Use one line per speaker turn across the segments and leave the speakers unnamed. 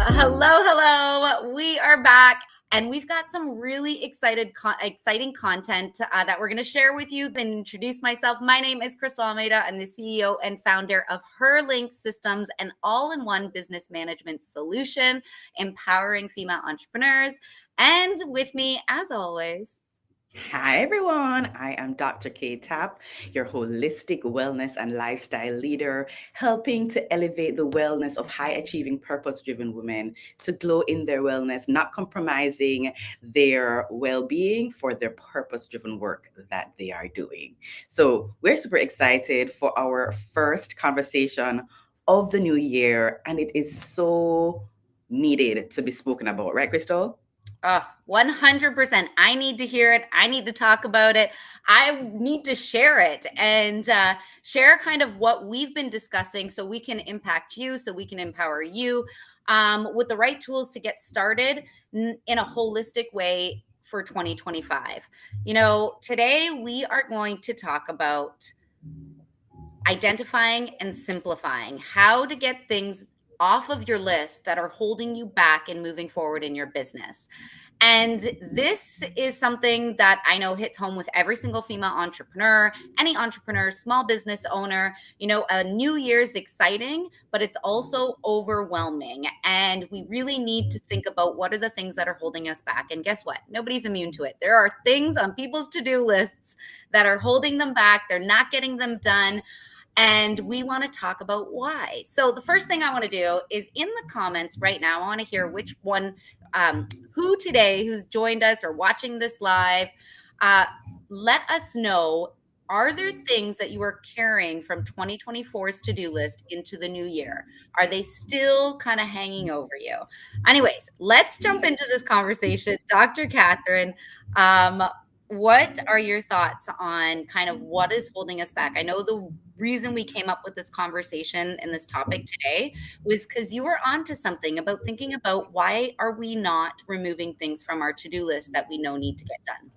Hello. We are back, and we've got some really exciting content that we're going to share with you. Then introduce myself. My name is Crystal Almeida. I'm the CEO and founder of HerLink Systems, an all-in-one business management solution, empowering female entrepreneurs. And with me, as always,
Hi everyone, I am Dr. Ktap, your holistic wellness and lifestyle leader, helping to elevate the wellness of high achieving, purpose driven women to glow in their wellness, not compromising their well being for their purpose driven work that they are doing. So, we're super excited for our first conversation of the new year, and it is so needed to be spoken about, right, Crystal?
100%. I need to hear it. I need to talk about it. I need to share it and share kind of what we've been discussing so we can impact you, so we can empower you with the right tools to get started in a holistic way for 2025. Today we are going to talk about identifying and simplifying how to get things off of your list that are holding you back and moving forward in your business. And this is something that I know hits home with every single female entrepreneur, any entrepreneur, small business owner. A new year's exciting, but it's also overwhelming. And we really need to think about what are the things that are holding us back. And guess what? Nobody's immune to it. There are things on people's to-do lists that are holding them back. They're not getting them done. And we want to talk about why. So the first thing I want to do is in the comments right now, I want to hear which one, who's joined us or watching this live, let us know, are there things that you are carrying from 2024's to-do list into the new year? Are they still kind of hanging over you? Anyways, let's jump into this conversation. Dr. Catherine, what are your thoughts on kind of what is holding us back? I know the reason we came up with this conversation and this topic today was because you were onto something about thinking about why are we not removing things from our to-do list that we know need to get done.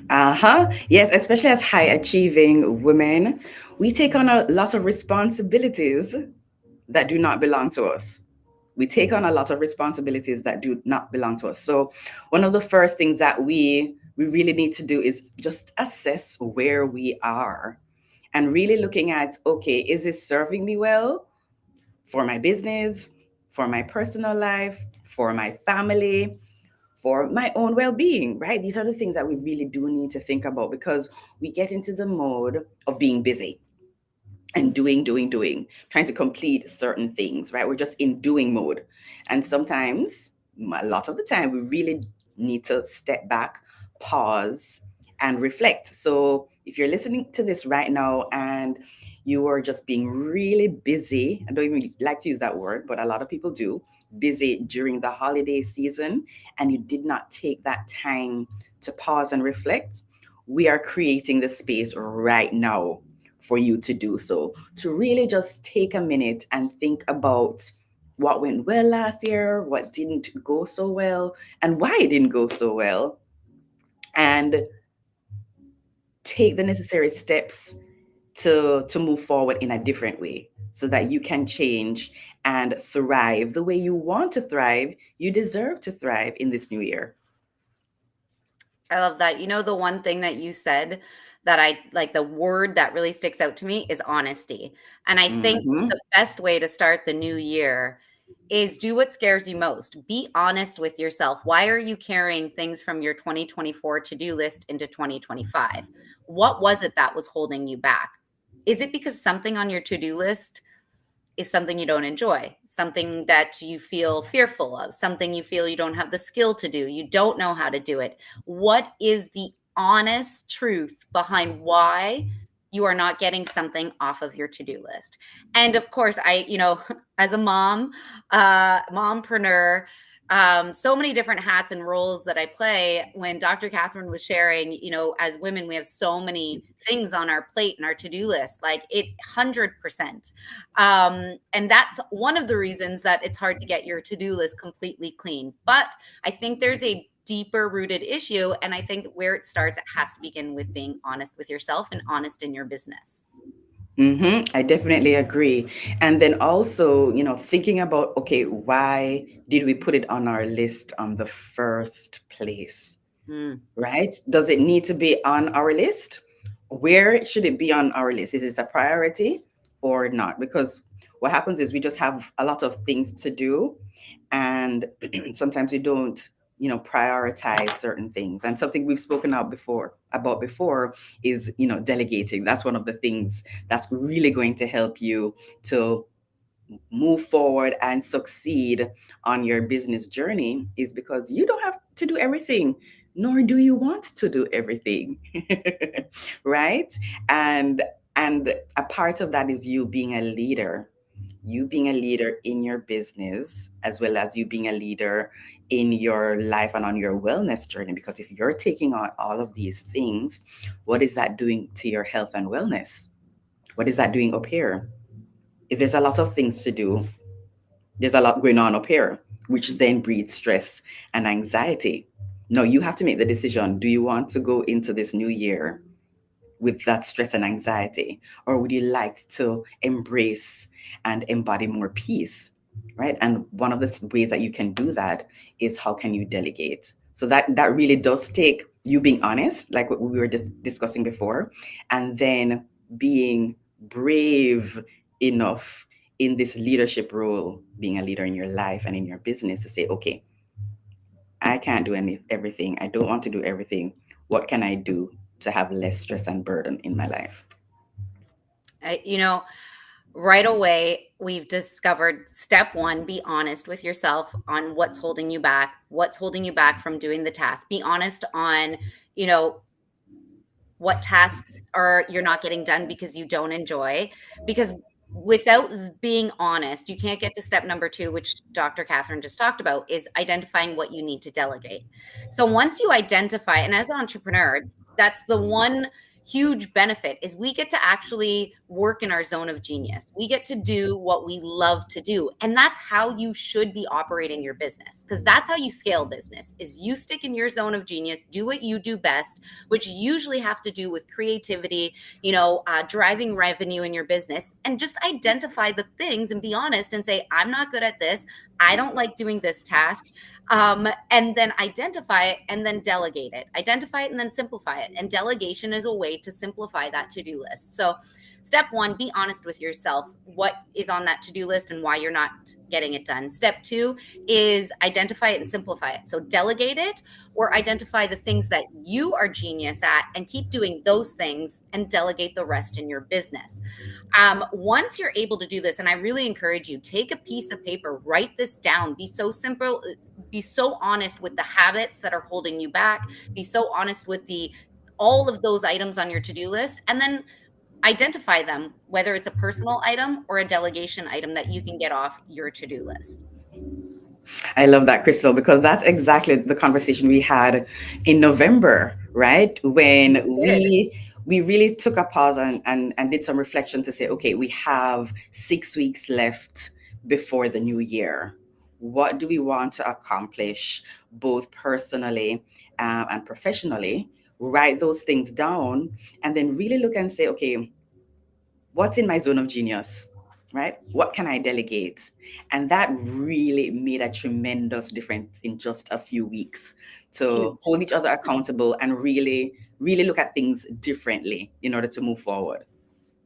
Uh-huh. Yes, especially as high achieving women, we take on a lot of responsibilities that do not belong to us. We take on a lot of responsibilities that do not belong to us. So, one of the first things that we really need to do is just assess where we are and really looking at, okay, is this serving me well for my business, for my personal life, for my family, for my own well-being, right? These are the things that we really do need to think about because we get into the mode of being busy and doing, trying to complete certain things, right? We're just in doing mode. And sometimes, a lot of the time, we really need to step back, pause, and reflect. So if you're listening to this right now and you are just being really busy, I don't even like to use that word, but a lot of people do, busy during the holiday season, and you did not take that time to pause and reflect, we are creating the space right now for you to do so. To really just take a minute and think about what went well last year, what didn't go so well, and why it didn't go so well, and take the necessary steps to move forward in a different way so that you can change and thrive the way you want to thrive. You deserve to thrive in this new year.
I love that. The one thing that you said that I like, the word that really sticks out to me is honesty. And I think
Hmm.
the best way to start the new year is do what scares you most. Be honest with yourself. Why are you carrying things from your 2024 to-do list into 2025? What was it that was holding you back? Is it because something on your to-do list is something you don't enjoy, something that you feel fearful of, something you feel you don't have the skill to do, you don't know how to do it? What is the honest truth behind why you are not getting something off of your to-do list? And of course, as a mom, mompreneur, so many different hats and roles that I play. When Dr. Catherine was sharing, as women, we have so many things on our plate and our to-do list, like 100%. And that's one of the reasons that it's hard to get your to-do list completely clean. But I think there's a deeper rooted issue. And I think where it starts, it has to begin with being honest with yourself and honest in your business.
I definitely agree. And then also, thinking about, okay, why did we put it on our list on the first place?
Mm.
Right? Does it need to be on our list? Where should it be on our list? Is it a priority or not? Because what happens is we just have a lot of things to do, and sometimes we don't, prioritize certain things. And something we've spoken about before is, delegating. That's one of the things that's really going to help you to move forward and succeed on your business journey, is because you don't have to do everything, nor do you want to do everything. Right? And a part of that is you being a leader, you being a leader in your business, as well as you being a leader in your life and on your wellness journey. Because if you're taking on all of these things, what is that doing to your health and wellness? What is that doing up here? If there's a lot of things to do, there's a lot going on up here, which then breeds stress and anxiety. No, you have to make the decision. Do you want to go into this new year with that stress and anxiety? Or would you like to embrace and embody more peace? Right. And one of the ways that you can do that is, how can you delegate? So that really does take you being honest, like what we were discussing before, and then being brave enough in this leadership role, being a leader in your life and in your business, to say, okay, I can't do everything. I don't want to do everything. What can I do to have less stress and burden in my life?
You know, right away, we've discovered step one: be honest with yourself on what's holding you back from doing the task. Be honest on, you know, what tasks are you're not getting done because you don't enjoy. Because without being honest, you can't get to step number two, which Dr. Catherine just talked about, is identifying what you need to delegate. So once you identify, and as an entrepreneur, that's the one huge benefit, is we get to actually work in our zone of genius. We get to do what we love to do. And that's how you should be operating your business, because that's how you scale business, is you stick in your zone of genius, do what you do best, which usually have to do with creativity, driving revenue in your business, and just identify the things and be honest and say, I'm not good at this. I don't like doing this task. And then identify it and then delegate it. Identify it and then simplify it. And delegation is a way to simplify that to do list. So, step one, be honest with yourself what is on that to do list and why you're not getting it done. Step two is identify it and simplify it. So, delegate it, or identify the things that you are genius at and keep doing those things and delegate the rest in your business. Once you're able to do this, and I really encourage you, take a piece of paper, write this down, be so simple, be so honest with the habits that are holding you back, be so honest with the all of those items on your to-do list, and then identify them, whether it's a personal item or a delegation item that you can get off your to-do list.
I love that, Crystal, because that's exactly the conversation we had in November, right?
We
When
did.
we really took a pause and did some reflection to say, okay, we have 6 weeks left before the new year. What do we want to accomplish, both personally and professionally? Write those things down, and then really look and say, okay, what's in my zone of genius, right? What can I delegate? And that really made a tremendous difference in just a few weeks, to
Huge.
hold each other accountable and really, really look at things differently in order to move forward.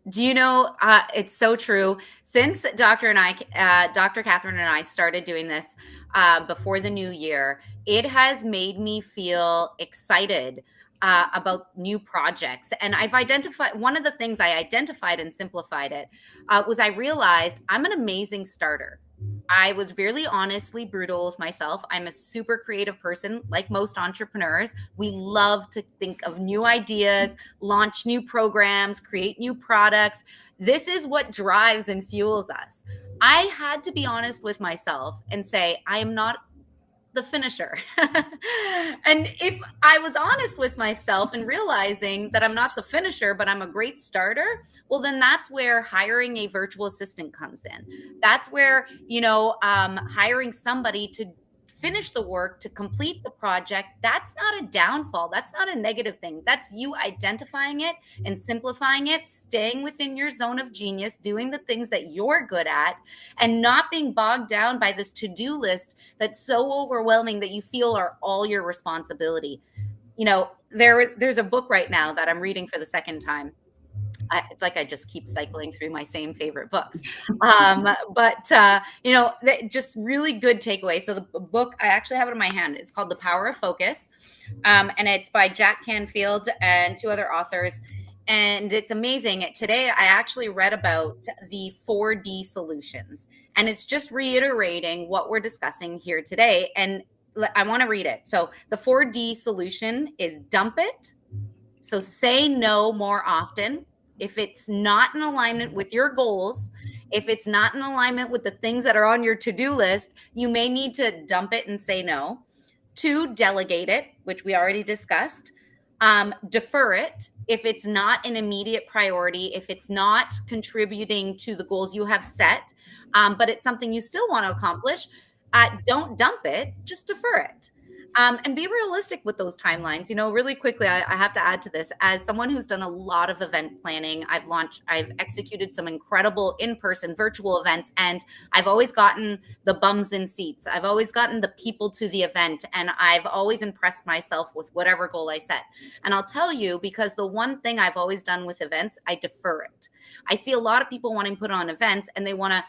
Do you know, it's so true. Since Dr. Catherine and I started doing this before the new year, it has made me feel excited about new projects. And I've identified one of the things I identified and simplified it was I realized I'm an amazing starter. I was really honestly brutal with myself. I'm a super creative person, like most entrepreneurs. We love to think of new ideas, launch new programs, create new products. This is what drives and fuels us. I had to be honest with myself and say, I am not the finisher. And if I was honest with myself and realizing that I'm not the finisher, but I'm a great starter, well, then that's where hiring a virtual assistant comes in. That's where, hiring somebody to finish the work, to complete the project, that's not a downfall. That's not a negative thing. That's you identifying it and simplifying it, staying within your zone of genius, doing the things that you're good at, and not being bogged down by this to-do list that's so overwhelming that you feel are all your responsibility. There's a book right now that I'm reading for the second time. It's like I just keep cycling through my same favorite books. Just really good takeaway. So the book, I actually have it in my hand. It's called The Power of Focus. And it's by Jack Canfield and two other authors. And it's amazing. Today, I actually read about the 4D solutions. And it's just reiterating what we're discussing here today. And I want to read it. So the 4D solution is dump it. So say no more often. If it's not in alignment with your goals, if it's not in alignment with the things that are on your to-do list, you may need to dump it and say no. 2, delegate it, which we already discussed. Defer it if it's not an immediate priority, if it's not contributing to the goals you have set, but it's something you still want to accomplish. Don't dump it, just defer it. And be realistic with those timelines. Really quickly, I have to add to this. As someone who's done a lot of event planning, I've executed some incredible in-person virtual events, and I've always gotten the bums in seats. I've always gotten the people to the event, and I've always impressed myself with whatever goal I set. And I'll tell you, because the one thing I've always done with events, I defer it. I see a lot of people wanting to put on events, and they want to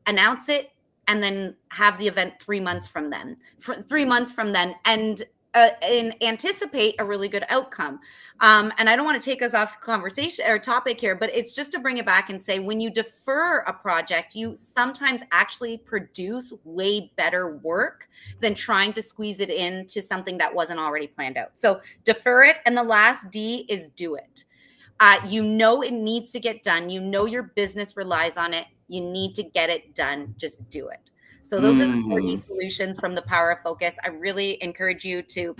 announce it and then have the event 3 months from then, and anticipate a really good outcome. And I don't want to take us off conversation or topic here, but it's just to bring it back and say, when you defer a project, you sometimes actually produce way better work than trying to squeeze it into something that wasn't already planned out. So defer it. And the last D is do it. It needs to get done. Your business relies on it. You need to get it done. Just do it. So those are the 4D solutions from The Power of Focus. I really encourage you to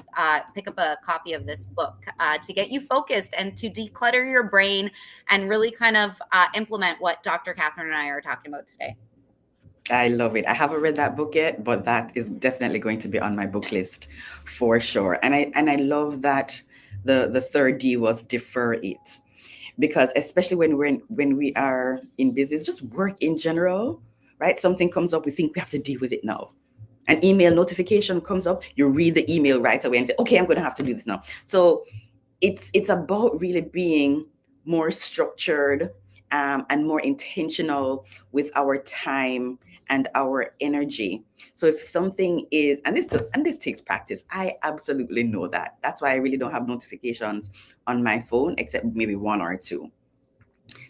pick up a copy of this book to get you focused and to declutter your brain and really kind of implement what Dr. Catherine and I are talking about today.
I love it. I haven't read that book yet, but that is definitely going to be on my book list for sure. And I love that the third D was defer it, because especially when we are in business, just work in general, right? Something comes up, we think we have to deal with it now. An email notification comes up, you read the email right away and say, okay, I'm going to have to do this now. So it's about really being more structured and more intentional with our time and our energy. So if something is, and this takes practice, I absolutely know that. That's why I really don't have notifications on my phone, except maybe 1 or 2,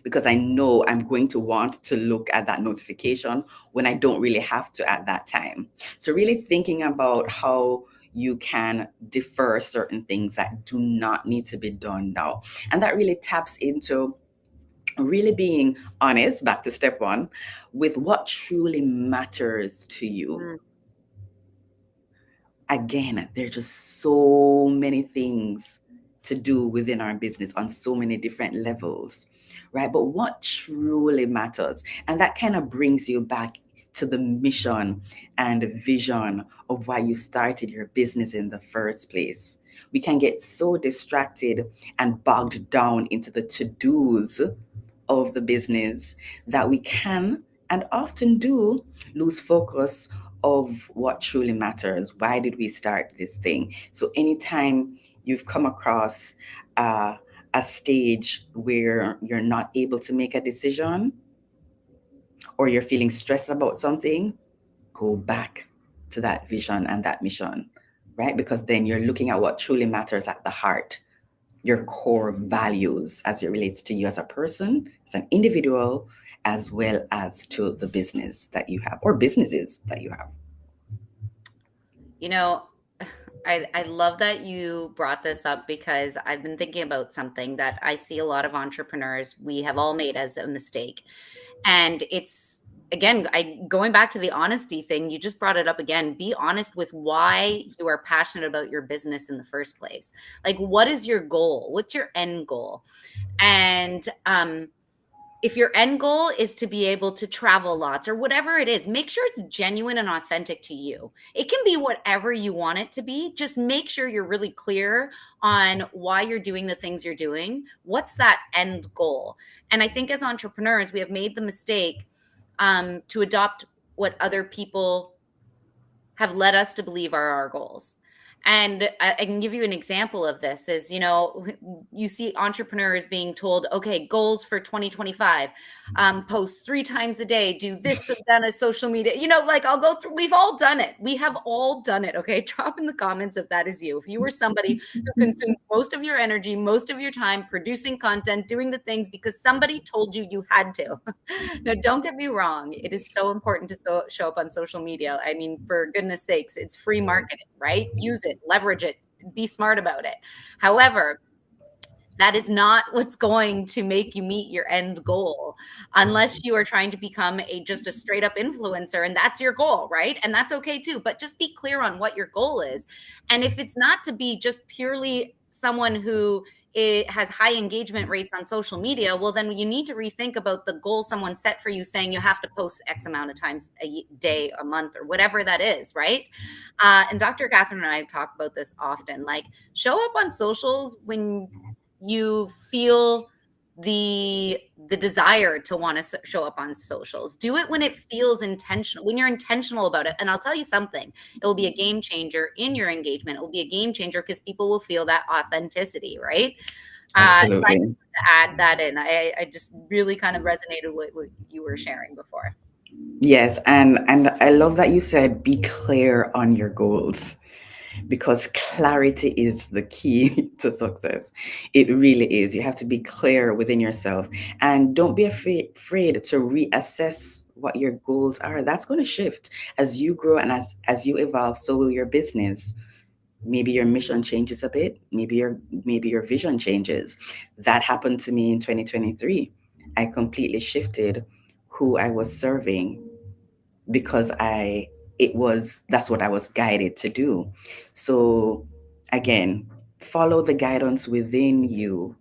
because I know I'm going to want to look at that notification when I don't really have to at that time. So really thinking about how you can defer certain things that do not need to be done now. And that really taps into really being honest, back to step 1, with what truly matters to you. Again, there's just so many things to do within our business on so many different levels, right? But what truly matters, and that kind of brings you back to the mission and vision of why you started your business in the first place. We can get so distracted and bogged down into the to-dos of the business that we can and often do lose focus of what truly matters. Why did we start this thing? So anytime you've come across a stage where you're not able to make a decision, or you're feeling stressed about something, go back to that vision and that mission, right? Because then you're looking at what truly matters at the heart, your core values as it relates to you as a person, as an individual, as well as to the business that you have or businesses that you have.
I love that you brought this up, because I've been thinking about something that I see a lot of entrepreneurs, we have all made as a mistake. And it's, again, going back to the honesty thing, you just brought it up again. Be honest with why you are passionate about your business in the first place. Like, what is your goal? What's your end goal? And if your end goal is to be able to travel lots or whatever it is, make sure it's genuine and authentic to you. It can be whatever you want it to be. Just make sure you're really clear on why you're doing the things you're doing. What's that end goal? And I think as entrepreneurs, we have made the mistake to adopt what other people have led us to believe are our goals. And I can give you an example of this is, you see entrepreneurs being told, okay, goals for 2025, post 3 times a day, do this and then a social media, like I'll go through, we've all done it. We have all done it. Okay. Drop in the comments if that is you. If you were somebody who consumed most of your energy, most of your time producing content, doing the things because somebody told you you had to. No, don't get me wrong. It is so important to show up on social media. I mean, for goodness sakes, it's free marketing, right? Use it, leverage it, be smart about it. However, that is not what's going to make you meet your end goal unless you are trying to become just a straight up influencer and that's your goal, right? And that's okay too, but just be clear on what your goal is. And if it's not to be just purely someone who it has high engagement rates on social media, well, then you need to rethink about the goal someone set for you saying you have to post X amount of times a day, a month, or whatever that is, right? And Dr. Catherine and I talk about this often. Like, show up on socials when you feel the desire to want to show up on socials. Do it when it feels intentional, when you're intentional about it. And I'll tell you something, it will be a game changer in your engagement. It will be a game changer because people will feel that authenticity, right? So I just
Absolutely.
want to add that in. I just really kind of resonated with what you were sharing before.
Yes, and I love that you said be clear on your goals, because clarity is the key to success. It really is. You have to be clear within yourself, and don't be afraid to reassess what your goals are. That's going to shift as you grow, and as you evolve, so will your business. Maybe your mission changes a bit, maybe your vision changes. That happened to me in 2023. I completely shifted who I was serving, because I it was that's what I was guided to do. So again, follow the guidance within you,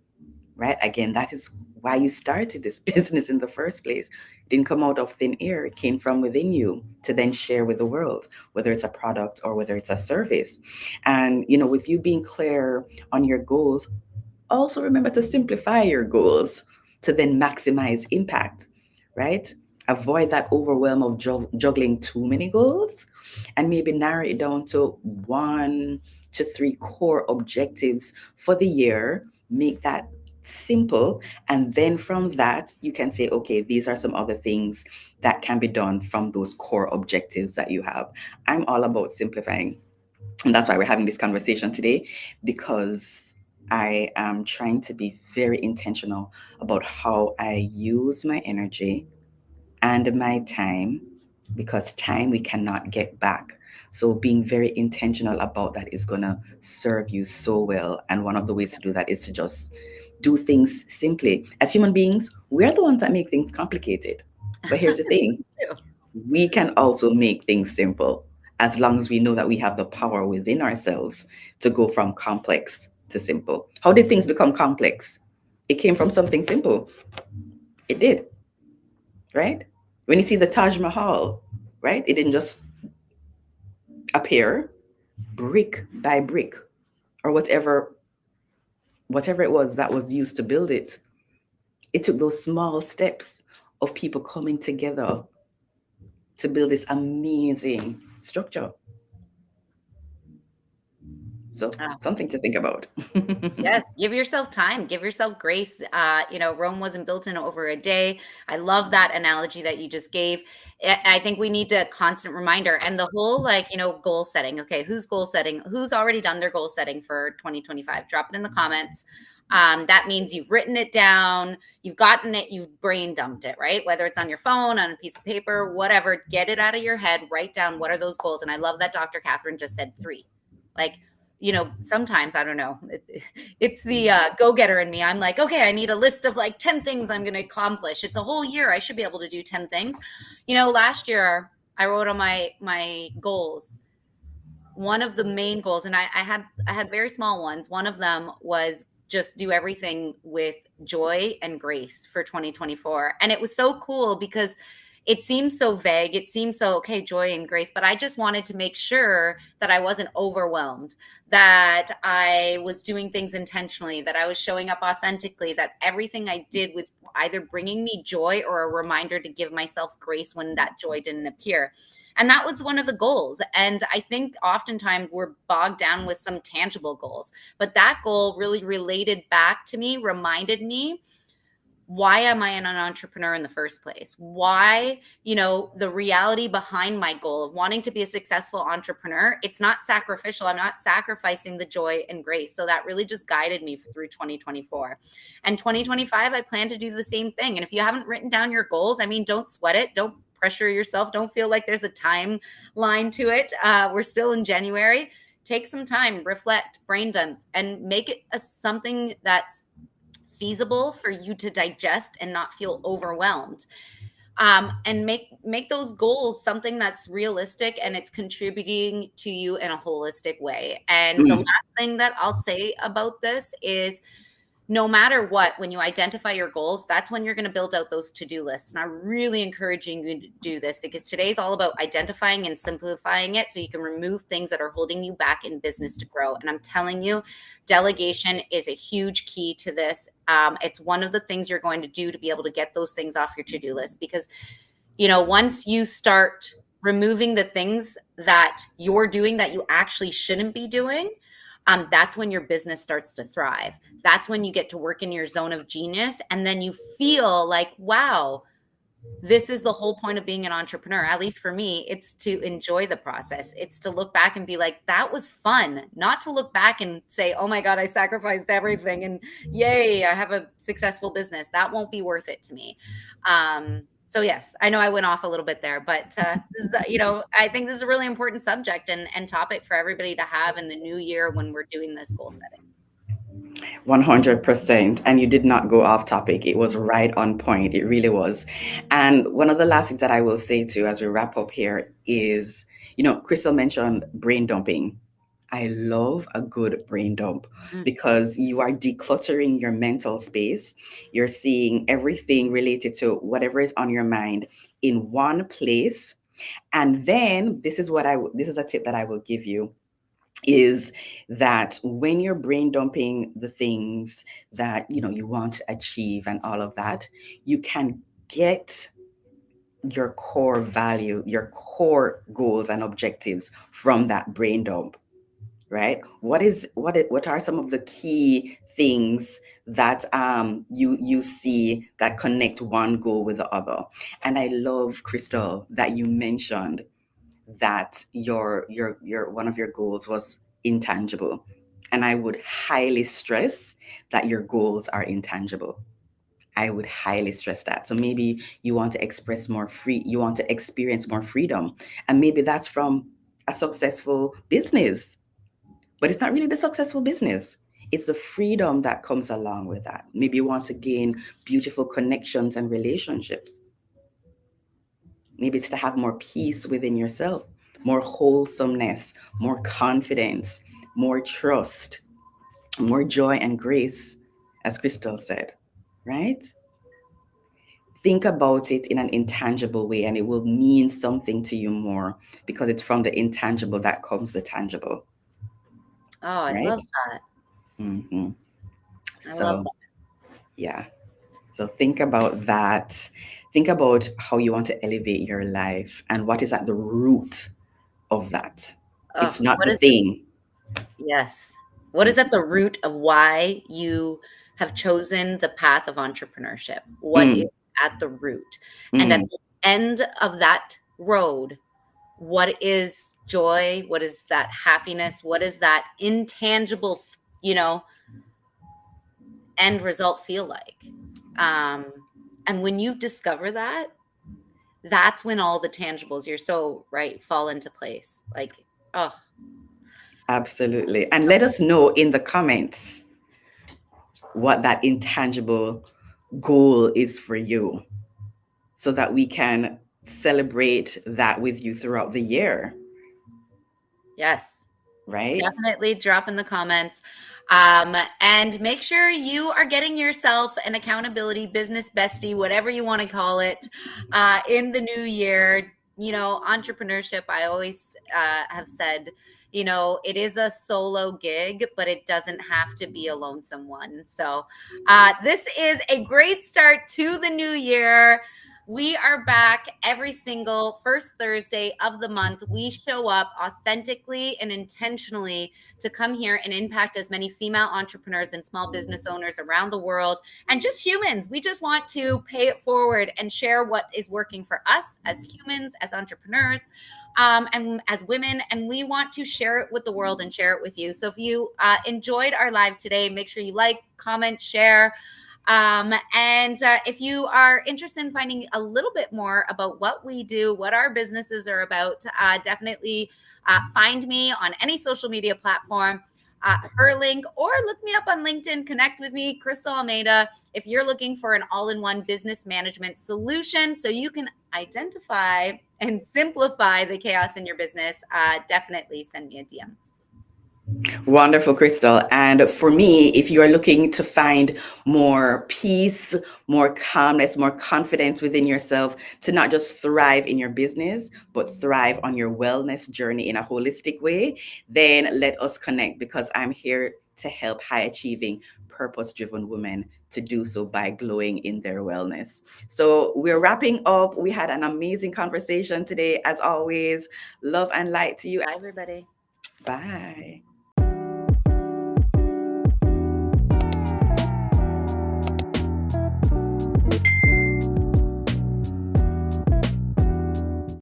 right? Again, that is why you started this business in the first place. It didn't come out of thin air. It came from within you to then share with the world, whether it's a product or whether it's a service. And with you being clear on your goals, also remember to simplify your goals to then maximize impact, right? Avoid that overwhelm of juggling too many goals, and maybe narrow it down to 1 to 3 core objectives for the year. Make that simple. And then from that, you can say, okay, these are some other things that can be done from those core objectives that you have. I'm all about simplifying. And that's why we're having this conversation today, because I am trying to be very intentional about how I use my energy and my time, because time we cannot get back. So being very intentional about that is going to serve you so well. And one of the ways to do that is to just do things simply. As human beings, we're the ones that make things complicated. But here's the thing, we can also make things simple, as long as we know that we have the power within ourselves to go from complex to simple. How did things become complex? It came from something simple. It did, right? When you see the Taj Mahal, right? It didn't just appear. Brick by brick, or whatever it was that was used to build it. It took those small steps of people coming together to build this amazing structure. So, something to think about.
Yes, give yourself time, give yourself grace. Rome wasn't built in over a day. I love that analogy that you just gave. I think we need a constant reminder, and the whole goal setting. Okay, who's goal setting? Who's already done their goal setting for 2025? Drop it in the comments. That means you've written it down, you've gotten it, you've brain dumped it, right? Whether it's on your phone, on a piece of paper, whatever, get it out of your head, write down what are those goals. And I love that Dr. Catherine just said 3. Like, sometimes I don't know. It's the go-getter in me. I'm like, okay, I need a list of like 10 things I'm going to accomplish. It's a whole year. I should be able to do 10 things. Last year I wrote on my goals. One of the main goals, and I had very small ones. One of them was just do everything with joy and grace for 2024. And it was so cool because it seems so vague. It seems so, okay, joy and grace, but I just wanted to make sure that I wasn't overwhelmed, that I was doing things intentionally, that I was showing up authentically, that everything I did was either bringing me joy or a reminder to give myself grace when that joy didn't appear. And that was one of the goals. And I think oftentimes we're bogged down with some tangible goals, but that goal really related back to me, reminded me, why am I an entrepreneur in the first place? Why, the reality behind my goal of wanting to be a successful entrepreneur, it's not sacrificial. I'm not sacrificing the joy and grace. So that really just guided me through 2024. And 2025, I plan to do the same thing. And if you haven't written down your goals, I mean, don't sweat it. Don't pressure yourself. Don't feel like there's a timeline to it. We're still in January. Take some time, reflect, brain dump, and make it something that's feasible for you to digest and not feel overwhelmed. And make those goals something that's realistic and it's contributing to you in a holistic way. And the last thing that I'll say about this is, no matter what, when you identify your goals, that's when you're going to build out those to-do lists. And I'm really encouraging you to do this because today's all about identifying and simplifying it so you can remove things that are holding you back in business to grow. And I'm telling you, delegation is a huge key to this. It's one of the things you're going to do to be able to get those things off your to-do list, because, once you start removing the things that you're doing that you actually shouldn't be doing, that's when your business starts to thrive. That's when you get to work in your zone of genius. And then you feel like, wow, this is the whole point of being an entrepreneur. At least for me, it's to enjoy the process. It's to look back and be like, that was fun. Not to look back and say, oh my God, I sacrificed everything and yay, I have a successful business. That won't be worth it to me. So yes, I know I went off a little bit there, but this is, I think this is a really important subject and topic for everybody to have in the new year when we're doing this goal setting.
100%. And you did not go off topic. It was right on point. It really was. And one of the last things that I will say too, as we wrap up here, is, Crystal mentioned brain dumping. I love a good brain dump because you are decluttering your mental space. You're seeing everything related to whatever is on your mind in one place. And then this is a tip that I will give you, is that when you're brain dumping the things that you want to achieve and all of that, you can get your core value, your core goals and objectives from that brain dump, right? What are some of the key things that you see that connect one goal with the other? And I love, Crystal, that you mentioned that your one of your goals was intangible, and I would highly stress that your goals are intangible. I would highly stress that. So maybe you want to you want to experience more freedom, and maybe that's from a successful business, but it's not really the successful business. It's the freedom that comes along with that. Maybe you want to gain beautiful connections and relationships. Maybe it's to have more peace within yourself, more wholesomeness, more confidence, more trust, more joy and grace, as Crystal said, right? Think about it in an intangible way and it will mean something to you more, because it's from the intangible that comes the tangible,
Oh, I
right?
love that.
Mm-hmm.
I love
So,
that.
yeah. So think about that. Think about how you want to elevate your life and what is at the root of that.
Oh,
It's not
what
the
is
thing.
yes. What is at the root of why you have chosen the path of entrepreneurship? What is
Mm,
at the root? And at
mm,
the end of that road, what is joy? What is that happiness? What is that intangible, end result feel like? Um, and when you discover that, that's when all the tangibles, you're so right, fall into place. Like, oh,
absolutely. And let us know in the comments what that intangible goal is for you so that we can celebrate that with you throughout the year.
yes.
right?
Definitely drop in the comments. And make sure you are getting yourself an accountability business bestie, whatever you want to call it, in the new year. You know, entrepreneurship, I always have said, you know, it is a solo gig, but it doesn't have to be a lonesome one. So, this is a great start to the new year. We are back every single first Thursday of the month. We show up authentically and intentionally to come here and impact as many female entrepreneurs and small business owners around the world and just humans. We just want to pay it forward and share what is working for us as humans, as entrepreneurs, and as women. And we want to share it with the world and share it with you. So if you enjoyed our live today, make sure you like, comment, share. And if you are interested in finding a little bit more about what we do, what our businesses are about, definitely find me on any social media platform. Her link, or look me up on LinkedIn, connect with me, Crystal Almeida, if you're looking for an all-in-one business management solution so you can identify and simplify the chaos in your business. Definitely send me a DM.
Wonderful, Crystal. And for me, if you are looking to find more peace, more calmness, more confidence within yourself to not just thrive in your business, but thrive on your wellness journey in a holistic way, then let us connect, because I'm here to help high achieving, purpose driven women to do so by glowing in their wellness. So we're wrapping up. We had an amazing conversation today, as always. Love and light to you.
Bye, everybody.
Bye.